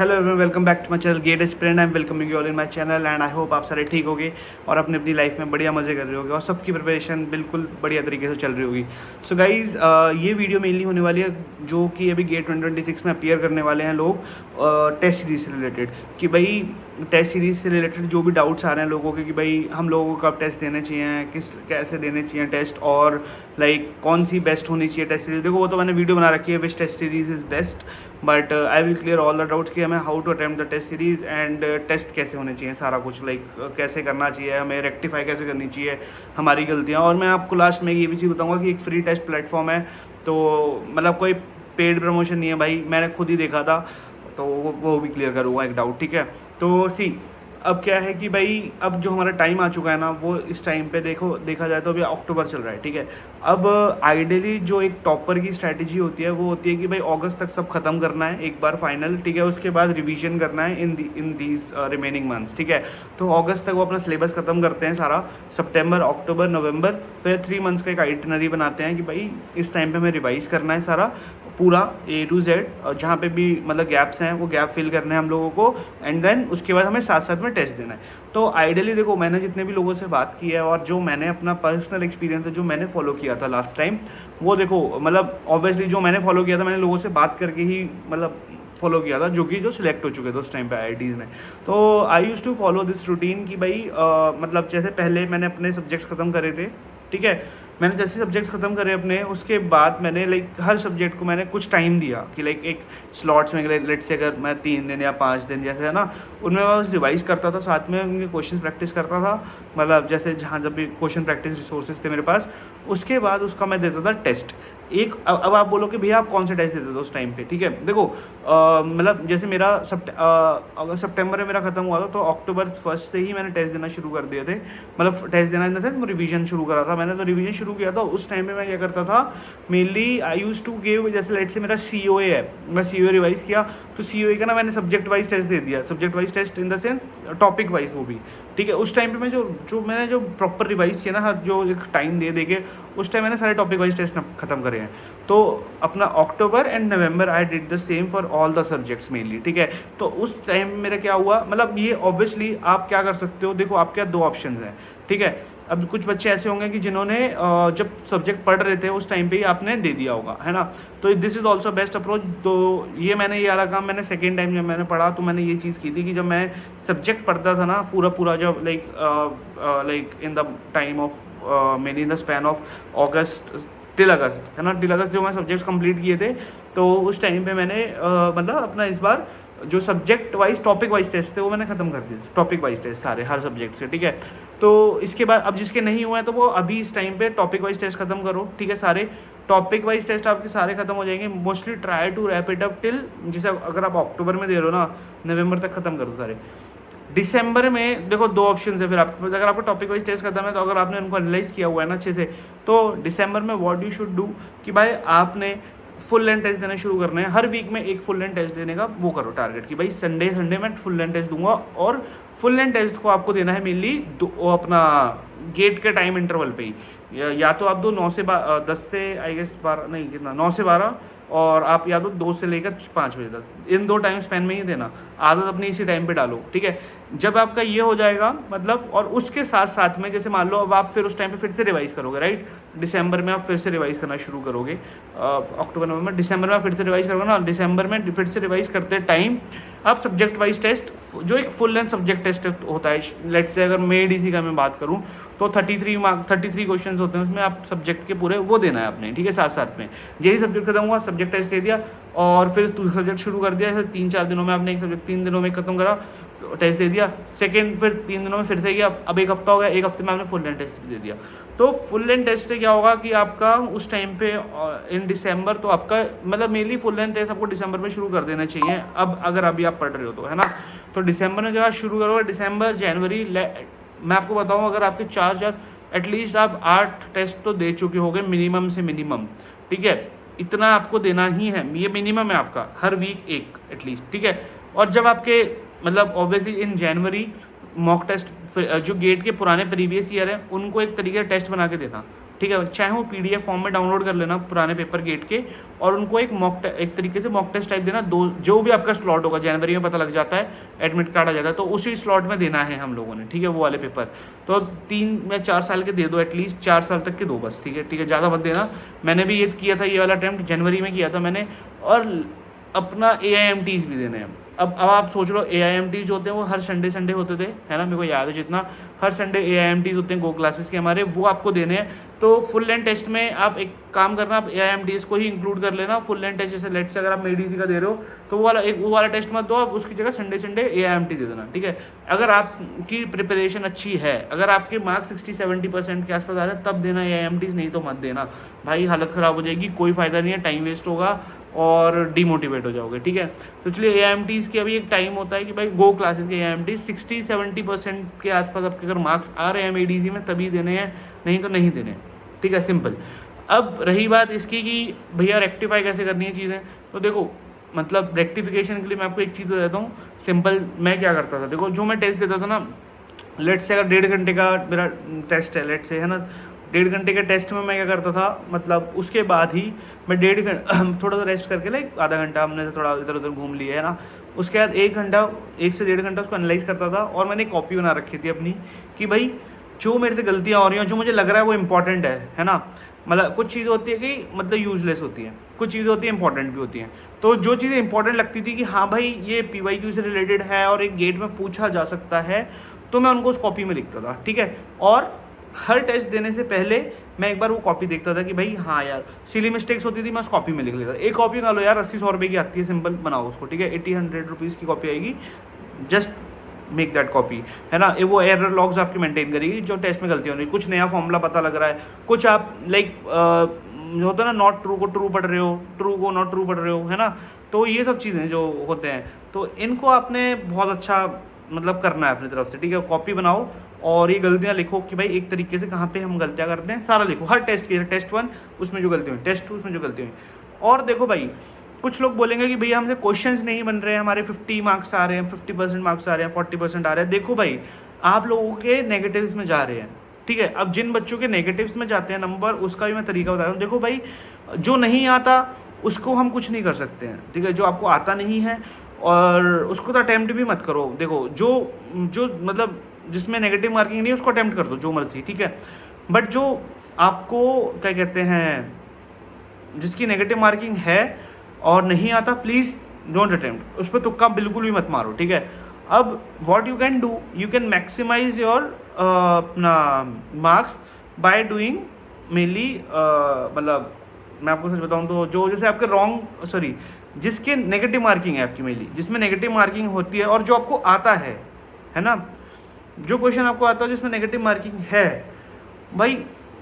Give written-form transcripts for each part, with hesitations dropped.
Hello everyone, welcome back to my channel get aspirant. I am welcoming you all in my channel and I hope आप सारे ठीक होगे और अपनी अपनी लाइफ में बढ़िया मज़े कर रहे होगे और सबकी प्रिपरेशन बिल्कुल बढ़िया तरीके से चल रही होगी। सो गाइज़, ये वीडियो मेनली होने वाली है जो कि अभी गेट 2026 में अपीयर करने वाले हैं लोग टेस्ट सीरीज से रिलेटेड, कि भाई टेस्ट सीरीज से रिलेटेड जो भी डाउट्स आ रहे हैं लोगों के कि भाई हम लोगों को कब टेस्ट देने चाहिए, किस कैसे देने चाहिए टेस्ट, और लाइक कौन सी बेस्ट होनी चाहिए टेस्ट सीरीज। देखो वो तो मैंने वीडियो बना रखी है which test series is best, but I will clear all the doubts कि हमें how to attempt the test series and test कैसे होने चाहिए, सारा कुछ लाइक कैसे करना चाहिए, हमें रेक्टिफाई कैसे करनी चाहिए हमारी गलतियाँ। और मैं आपको लास्ट में ये भी चीज़ बताऊँगा कि एक फ्री टेस्ट प्लेटफॉर्म है, तो मतलब कोई पेड प्रमोशन नहीं है भाई, मैंने खुद ही देखा था, तो वो भी क्लियर करूँगा एक डाउट, ठीक है। तो सी अब क्या है कि भाई अब जो हमारा टाइम आ चुका है ना, वो इस टाइम पे देखा जाए तो अभी अक्टूबर चल रहा है, ठीक है। अब आइडियली जो एक टॉपर की स्ट्रैटेजी होती है वो होती है कि भाई अगस्त तक सब खत्म करना है एक बार फाइनल, ठीक है। उसके बाद रिवीजन करना है इन दीज रिमेनिंग मंथ्स, ठीक है। तो अगस्त तक वो अपना सिलेबस खत्म करते हैं सारा, सितंबर अक्टूबर नवंबर, फिर 3 मंथ्स का एक आइटिनरी बनाते हैं कि भाई इस टाइम पे हमें रिवाइज करना है सारा पूरा A to Z, जहाँ पे भी मतलब गैप्स हैं वो गैप फिल करने हैं हम लोगों को, एंड देन उसके बाद हमें साथ साथ में टेस्ट देना है। तो आइडियली देखो, मैंने जितने भी लोगों से बात की है और जो मैंने अपना पर्सनल एक्सपीरियंस है जो मैंने फॉलो किया था लास्ट टाइम, वो देखो मतलब ऑब्वियसली जो मैंने फॉलो किया था मैंने लोगों से बात करके ही मतलब फॉलो किया था, जो सिलेक्ट हो चुके थे उस टाइम पे IITs में। तो I use to follow this routine कि भाई मतलब जैसे पहले मैंने अपने सब्जेक्ट्स ख़त्म करे थे, ठीक है। मैंने जैसे सब्जेक्ट्स ख़त्म करे अपने, उसके बाद मैंने लाइक हर सब्जेक्ट को मैंने कुछ टाइम दिया कि लाइक एक स्लॉट्स में लेट से अगर मैं 3 दिन या 5 दिन जैसे है ना, उनमें मैं बस रिवाइज़ करता था, साथ में उनके क्वेश्चन प्रैक्टिस करता था, मतलब जैसे जहाँ जब भी क्वेश्चन प्रैक्टिस रिसोर्सेज थे मेरे पास, उसके बाद उसका मैं देता था टेस्ट। एक अब आप बोलो कि भैया आप कौन से टेस्ट देते थे उस टाइम पे, ठीक है। देखो मतलब जैसे मेरा अगर सितंबर में मेरा ख़त्म हुआ था तो अक्टूबर 1 से ही मैंने टेस्ट देना शुरू कर दिए थे, मतलब टेस्ट देना इन द सेंस रिवीजन शुरू करा था मैंने। तो रिवीजन शुरू किया था उस टाइम पे मैं क्या करता था, mainly I use to give, जैसे लेट से मेरा COA है, मैं COA रिवाइज़ किया तो COA का ना मैंने सब्जेक्ट वाइज टेस्ट दे दिया, subject wise test in the sense topic wise वो भी, ठीक है। उस टाइम पे मैं मैंने जो प्रॉपर रिवाइज़ किया ना, हर जो एक टाइम दे के उस टाइम मैंने सारे टॉपिक वाइज टेस्ट ख़त्म करे हैं। तो अपना October and November I did the same for all the subjects mainly, ठीक है। तो उस टाइम मेरा क्या हुआ, मतलब ये ऑब्वियसली आप क्या कर सकते हो, देखो आपके दो ऑप्शन हैं, ठीक है। अब कुछ बच्चे ऐसे होंगे कि जिन्होंने जब सब्जेक्ट पढ़ रहे थे उस टाइम पे ही आपने दे दिया होगा, है ना। तो this is also best approach. तो ये वाला काम मैंने सेकेंड टाइम जब मैंने पढ़ा तो मैंने ये चीज़ की थी कि जब मैं सब्जेक्ट पढ़ता था ना पूरा जब like in the time of mainly in the span of August till August, है ना, टिल अगस्त जो मैं सब्जेक्ट्स कंप्लीट किए थे, तो उस टाइम पे मैंने मतलब अपना इस बार जो subject wise topic wise test थे वो मैंने ख़त्म कर दिए, टॉपिक वाइज टेस्ट सारे हर सब्जेक्ट से, ठीक है। तो इसके बाद अब जिसके नहीं हुए हैं तो वो अभी इस टाइम पे टॉपिक वाइज टेस्ट खत्म करो, ठीक है। सारे टॉपिक वाइज टेस्ट आपके सारे खत्म हो जाएंगे। Mostly try to wrap it up till, जैसे अगर आप अक्टूबर में दे रहे हो ना, नवंबर तक खत्म करो सारे। दिसंबर में देखो दो ऑप्शन है फिर आपके पास, अगर आपका टॉपिक वाइज टेस्ट खत्म है तो अगर आपने उनको एनालाइज किया हुआ है ना अच्छे से, तो दिसंबर में व्हाट यू शुड डू कि भाई आपने फुल लेंथ टेस्ट देना शुरू करना है। हर वीक में एक फुल लेंथ टेस्ट देने का वो करो टारगेट कि भाई संडे मैं फुल लेंथ टेस्ट दूंगा, और फुल लेंथ टेस्ट को आपको देना है मेनली अपना गेट के टाइम इंटरवल पे ही, या तो आप दो 9 से 10 से आई गेस 12 नहीं कितना 9 से 12, और आप या तो 2 से लेकर 5 बजे तक, इन 2 टाइम स्पेन में ही देना। आदत अपनी इसी टाइम पे डालो, ठीक है। जब आपका ये हो जाएगा मतलब, और उसके साथ साथ में जैसे मान लो अब आप फिर उस टाइम पे फिर से रिवाइज़ करोगे, राइट। दिसंबर में आप फिर से रिवाइज़ करना शुरू करोगे, अक्टूबर नवंबर दिसंबर में आप फिर से रिवाइज़ करोगे ना। दिसंबर में फिर से रिवाइज़ करते टाइम आप सब्जेक्ट वाइज टेस्ट, जो एक फुल लेंथ सब्जेक्ट टेस्ट होता है, लेट से अगर MEDC का मैं बात करूँ तो 33 क्वेश्चन होते हैं उसमें, आप सब्जेक्ट के पूरे वो देना है आपने, ठीक है। साथ साथ में यही सब्जेक्ट खत्म हुआ, सब्जेक्ट टेस्ट दे दिया और फिर दूसरा सब्जेक्ट शुरू कर दिया, 3-4 दिनों में आपने एक सब्जेक्ट 3 दिनों में खत्म करा, टेस्ट दे दिया। सेकेंड फिर 3 दिनों में फिर से किया, अब 1 हफ्ता हो गया, 1 हफ्ते में आपने फुल लेंथ टेस्ट दे दिया। तो फुल लेंथ टेस्ट से क्या होगा कि आपका उस टाइम पे इन दिसंबर, तो आपका मतलब मेनली फुल लेंथ टेस्ट आपको दिसंबर में शुरू कर देना चाहिए, अब अगर अभी आप पढ़ रहे हो तो, है ना। तो दिसंबर में जब आप शुरू करोगे, दिसंबर जनवरी, मैं आपको बताऊँ अगर आपके 4 एटलीस्ट आप 8 टेस्ट तो दे चुके होंगे मिनिमम से मिनिमम, ठीक है। इतना आपको देना ही है, ये मिनिमम है आपका, हर वीक एक एटलीस्ट, ठीक है। और जब आपके मतलब ऑब्वियसली इन जनवरी मॉक टेस्ट जो गेट के पुराने प्रीवियस ईयर हैं उनको एक तरीके का टेस्ट बना के देना, ठीक है, चाहे वो PDF फॉर्म में डाउनलोड कर लेना पुराने पेपर गेट के, और उनको एक तरीके से मॉक टेस्ट टाइप देना, दो जो भी आपका स्लॉट होगा, जनवरी में पता लग जाता है, एडमिट कार्ड आ जाता है, तो उसी स्लॉट में देना है हम लोगों ने, ठीक है, वो वाले पेपर। तो 3 या 4 साल के दे दो, एटलीस्ट 4 साल तक के दो बस, ठीक है, ठीक है, ज़्यादा मत देना। मैंने भी ये किया था, ये वाला अटैम्प्ट जनवरी में किया था मैंने, और अपना AIMTs भी देने हैं। अब आप सोच लो, AIMTs जो होते हैं वो हर संडे होते थे, है ना, मेरे को याद है जितना, हर संडे AIMTs होते हैं गो क्लासेस के हमारे, वो आपको देने हैं। तो फुल लेंथ टेस्ट में आप एक काम करना, आप AIMTs को ही इंक्लूड कर लेना फुल लेंथ टेस्ट। जैसे लेट से अगर आप मेडीसी का दे रहे हो तो वो वाला टेस्ट मत दो, आप उसकी जगह संडे AIMT दे देना, ठीक है। अगर आपकी प्रिपरेशन अच्छी है, अगर आपके मार्क्स 60-70% के आसपास आ रहे हैं, तब देना AIMTs, नहीं तो मत देना भाई, हालत ख़राब हो जाएगी, कोई फ़ायदा नहीं है, टाइम वेस्ट होगा और डिमोटिवेट हो जाओगे, ठीक है। तो इसलिए AIMTs की अभी एक टाइम होता है कि भाई गो क्लासेस के AIMTs 60-70% के आसपास आपके अगर मार्क्स आ रहे हैं मेडीसी में तभी देने हैं, नहीं तो नहीं देने, ठीक है, सिंपल। अब रही बात इसकी कि भैया रेक्टिफाई कैसे करनी है चीज़ें, तो देखो मतलब रेक्टिफिकेशन के लिए मैं आपको एक चीज़ बताता हूँ सिंपल। मैं क्या करता था, देखो जो मैं टेस्ट देता था ना, लेट से अगर 1.5 घंटे का मेरा टेस्ट है, लेट से, है ना, 1.5 घंटे के टेस्ट में मैं क्या करता था, मतलब उसके बाद ही मैं 1.5 घंटा थोड़ा सा रेस्ट करके, लाइक आधा घंटा हमने थोड़ा इधर उधर घूम लिया, है ना, उसके बाद 1 घंटा, 1 से 1.5 घंटा उसको एनालाइज करता था। और मैंने कॉपी बना रखी थी अपनी कि भाई जो मेरे से गलतियाँ हो रही हैं, जो मुझे लग रहा है वो इंपॉर्टेंट है ना, मतलब कुछ चीज़ें होती है कि मतलब यूजलेस होती हैं, कुछ चीज़ें होती हैं इंपॉर्टेंट भी होती हैं। तो जो चीज़ें इंपॉर्टेंट लगती थी कि हाँ भाई ये PYQ से रिलेटेड है और एक गेट में पूछा जा सकता है, तो मैं उनको उस कॉपी में लिखता था, ठीक है। और हर टेस्ट देने से पहले मैं एक बार वो कॉपी देखता था कि भाई हाँ यार सिली मिस्टेक्स होती थी, मैं उस कॉपी में लिख लेता। एक कॉपी ना लो यार, 80-100 रुपये की आती है, सिंपल बनाओ उसको, ठीक है, 80-100 रुपीज़ की कॉपी आएगी, जस्ट मेक दैट कॉपी, है ना। वो एरर लॉग्स आपकी मेंटेन करेगी जो टेस्ट में गलती हो रही है, कुछ नया फॉर्मूला पता लग रहा है, कुछ आप लाइक होता है ना, नॉट ट्रू को ट्रू पढ़ रहे हो, ट्रू को नॉट ट्रू पढ़ रहे हो, है ना। तो ये सब चीज़ें जो होते हैं, तो इनको आपने बहुत अच्छा मतलब करना है अपनी तरफ से, ठीक है। कॉपी बनाओ और ये गलतियाँ लिखो कि भाई एक तरीके से कहाँ पे हम गलतियाँ करते हैं, सारा लिखो, हर टेस्ट की, टेस्ट 1 उसमें जो गलती हुई, टेस्ट 2 उसमें जो गलती हुई। और देखो भाई, कुछ लोग बोलेंगे कि भैया हमसे क्वेश्चंस नहीं बन रहे हैं, हमारे 50 मार्क्स आ रहे हैं, 50% मार्क्स आ रहे हैं, 40% आ रहे हैं। देखो भाई, आप लोगों के नेगेटिव्स में जा रहे हैं, ठीक है। अब जिन बच्चों के नेगेटिव्स में जाते हैं नंबर, उसका भी मैं तरीका बता रहा हूँ। देखो भाई, जो नहीं आता उसको हम कुछ नहीं कर सकते हैं, ठीक है। जो आपको आता नहीं है और उसको तो अटैम्प्ट भी मत करो। देखो जो जो मतलब जिसमें नेगेटिव मार्किंग नहीं है उसको अटैम्प्ट कर दो जो मर्जी, ठीक है। बट जो आपको क्या कहते हैं, जिसकी नेगेटिव मार्किंग है और नहीं आता, प्लीज़ डोंट अटेम्प्ट, उस पर तुक्का बिल्कुल भी मत मारो, ठीक है। अब what you can do, you can maximize your अपना मार्क्स बाय डूइंग मेनली, मतलब मैं आपको सच बताऊं तो जो जैसे आपके रॉन्ग सॉरी जिसके नेगेटिव मार्किंग है आपकी मेनली, जिसमें नेगेटिव मार्किंग होती है और जो आपको आता है ना, जो क्वेश्चन आपको आता है जिसमें नेगेटिव मार्किंग है भाई,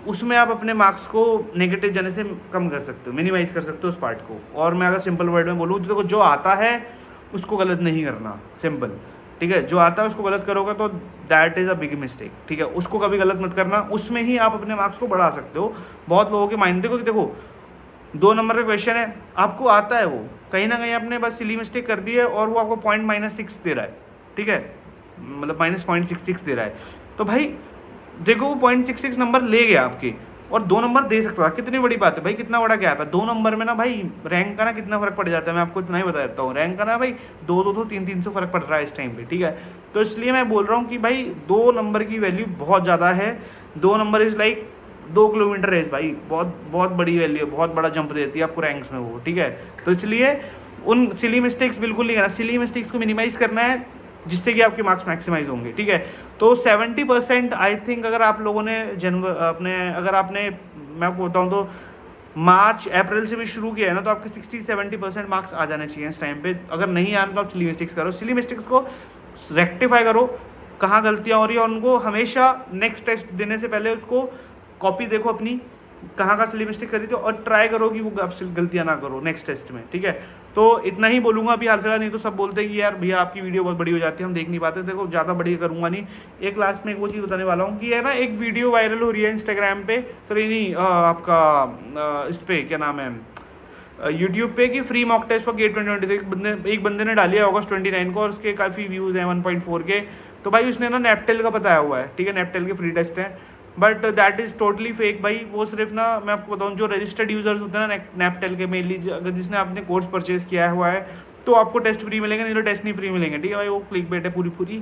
उसमें आप अपने मार्क्स को नेगेटिव जाने से कम कर सकते हो, मिनिमाइज़ कर सकते हो उस पार्ट को। और मैं अगर सिंपल वर्ड में बोलूँ तो देखो, जो आता है उसको गलत नहीं करना, सिंपल, ठीक है। जो आता है उसको गलत करोगे तो that is a big mistake, ठीक है। उसको कभी गलत मत करना, उसमें ही आप अपने मार्क्स को बढ़ा सकते हो। बहुत लोगों के माइंड देखो कि देखो 2 नंबर का क्वेश्चन है, आपको आता है, वो कहीं ना कहीं आपने बस सिली मिस्टेक कर दी है और वो आपको -6 दे रहा है, ठीक है, मतलब -0.66 दे रहा है। तो भाई देखो वो 0.66 नंबर ले गया आपके, और 2 नंबर दे सकता था, कितनी बड़ी बात है भाई, कितना बड़ा गैप है 2 नंबर में ना भाई। रैंक का ना कितना फर्क पड़ जाता है, मैं आपको इतना ही बता देता हूँ। रैंक का ना भाई 200 300 फर्क पड़ रहा है इस टाइम पे, ठीक है। तो इसलिए मैं बोल रहा हूँ कि भाई 2 नंबर की वैल्यू बहुत ज़्यादा है। 2 number is like 2 kilometre race भाई, बहुत बहुत बड़ी वैल्यू है, बहुत बड़ा जंप देती है आपको रैंक्स में वो, ठीक है। तो इसलिए उन सिली मिस्टेक्स बिल्कुल नहीं करना, सिली मिस्टेक्स को मिनिमाइज़ करना है जिससे कि आपके मार्क्स मैक्सिमाइज होंगे, ठीक है। तो 70% आई थिंक अगर आप लोगों ने अगर आपने मैं आपको बताऊँ तो मार्च अप्रैल से भी शुरू किया है ना, तो आपके 60-70% मार्क्स आ जाने चाहिए इस टाइम पे। अगर नहीं आने तो आप सिली मिस्टेक्स करो, सिली मिस्टेक्स को रेक्टिफाई करो, कहाँ गलतियाँ हो रही है, और उनको हमेशा नेक्स्ट टेस्ट देने से पहले उसको कॉपी देखो अपनी, कहाँ का सिली मिस्टेक करी थी, और ट्राई करो कि वो आपसे गलतियाँ ना करो नेक्स्ट टेस्ट में, ठीक है। तो इतना ही बोलूँगा अभी हाल फिलहाल, नहीं तो सब बोलते हैं कि यार भैया आपकी वीडियो बहुत बड़ी हो जाती है, हम देख नहीं पाते। देखो ज़्यादा बड़ी करूँगा नहीं, एक लास्ट में एक वो चीज़ बताने वाला हूँ कि है ना, एक वीडियो वायरल हो रही है इंस्टाग्राम पे, तो नहीं आपका इस पर क्या नाम है, यूट्यूब पे, कि free mock test for GATE 2026 एक बंदे ने डाली है अगस्त 29 को, और उसके काफ़ी व्यूज़ हैं 1.4 के। तो भाई उसने ना नेपटेल का बताया हुआ है, ठीक है, नेपटेल के फ्री टेस्ट हैं। But that is totally fake भाई। वो सिर्फ ना, मैं आपको बताऊँ, जो रजिस्टर्ड यूजर्स होते हैं ना नैपटेल के, मेनली अगर जिसने आपने कोर्स परचेज किया हुआ है तो आपको टेस्ट फ्री मिलेंगे, नहीं तो टेस्ट नहीं फ्री मिलेंगे, ठीक है भाई। वो क्लिक बेट है पूरी,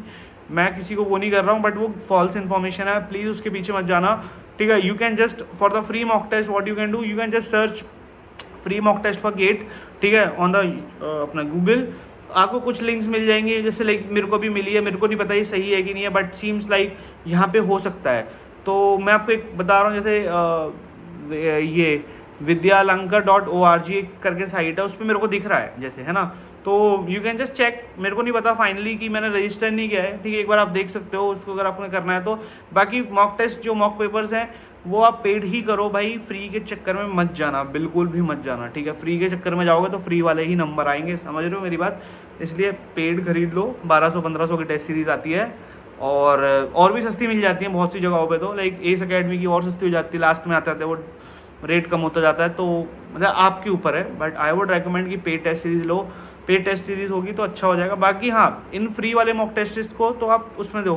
मैं किसी को वो नहीं कर रहा हूँ, बट वो फॉल्स इन्फॉर्मेशन है, प्लीज़ उसके पीछे मत जाना, ठीक है। You can just for the free mock test what you can do, you can just search free mock test for GATE, ठीक है, ऑन द अपना गूगल। आपको कुछ लिंक्स मिल जाएंगे, जैसे लाइक मेरे को भी मिली है, मेरे को नहीं पता ये सही है कि नहीं है, बट सीम्स लाइक यहाँ पे हो सकता है। तो मैं आपको एक बता रहा हूँ, जैसे ये vidyalankar.org करके साइट है, उस पर मेरे को दिख रहा है जैसे, है ना। तो यू कैन जस्ट चेक, मेरे को नहीं पता फाइनली कि मैंने रजिस्टर नहीं किया है, ठीक है, एक बार आप देख सकते हो उसको अगर आपने करना है तो। बाकी मॉक टेस्ट जो मॉक पेपर्स हैं वो आप पेड ही करो भाई, फ्री के चक्कर में मत जाना, बिल्कुल भी मत जाना, ठीक है। फ्री के चक्कर में जाओगे तो फ्री वाले ही नंबर आएंगे, समझ रहे हो मेरी बात। इसलिए पेड खरीद लो, 1200-1500 की टेस्ट सीरीज़ आती है, और भी सस्ती मिल जाती है बहुत सी जगहों पे, तो लाइक एस अकेडमी की और सस्ती हो जाती है, लास्ट में आता है वो रेट कम होता जाता है, तो मतलब आपके ऊपर है। बट आई वुड रेकमेंड कि पेड टेस्ट सीरीज़ लो, पेड टेस्ट सीरीज़ होगी तो अच्छा हो जाएगा। बाकी हाँ, इन फ्री वाले मॉक टेस्ट को तो आप उसमें दो,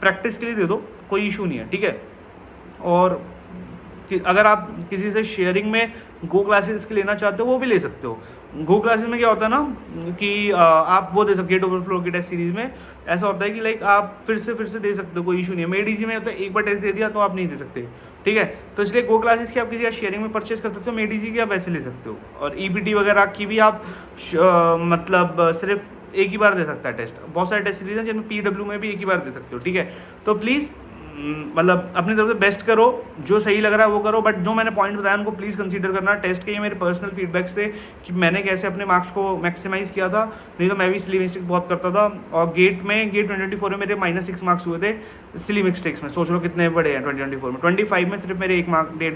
प्रैक्टिस के लिए दे दो, कोई इशू नहीं है, ठीक है। और अगर आप किसी से शेयरिंग में गो क्लासेस के लेना चाहते हो वो भी ले सकते हो। गो क्लासेस में क्या होता है ना कि आप वो दे सकते, गेट ओवरफ्लो की टेस्ट सीरीज़ में ऐसा होता है कि लाइक आप फिर से दे सकते हो, कोई इशू नहीं है। मेडीजी में होता है एक बार टेस्ट दे दिया तो आप नहीं दे सकते, ठीक है। तो इसलिए गो क्लासेस की आप किसी का शेयरिंग में परचेज कर सकते हो, मेडीजी की आप वैसे ले सकते हो, और ईपीटी वगैरह की भी आप मतलब सिर्फ एक ही बार दे सकता है टेस्ट। बहुत सारे टेस्ट सीरीज हैं जिनमें पीडब्ल्यू में भी एक ही बार दे सकते हो, ठीक है। तो प्लीज़ मतलब अपनी तरफ से बेस्ट करो, जो सही लग रहा है वो करो, बट जो मैंने पॉइंट बताया उनको प्लीज़ कंसीडर करना। टेस्ट के ये मेरे पर्सनल फीडबैक्स थे कि मैंने कैसे अपने मार्क्स को मैक्सिमाइज़ किया था, नहीं तो मैं भी सिली मिस्टेक बहुत करता था। और गेट 2024 में मेरे -6 मार्क्स हुए थे सिली मिस्टेक्स में, सोच लो कितने बड़े हैं 2024 में। 25 में सिर्फ मेरे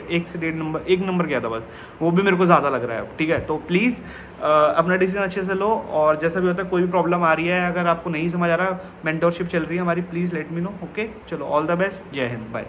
एक से डेढ़ नंबर गया था बस, वो भी मेरे को ज़्यादा लग रहा है, ठीक है। तो प्लीज़ अपना डिसीजन अच्छे से लो, और जैसा भी होता है, कोई भी प्रॉब्लम आ रही है, अगर आपको नहीं समझ आ रहा, मेंटरशिप चल रही है हमारी, please let me know, okay. चलो, ऑल द बेस्ट, जय हिंद, बाय।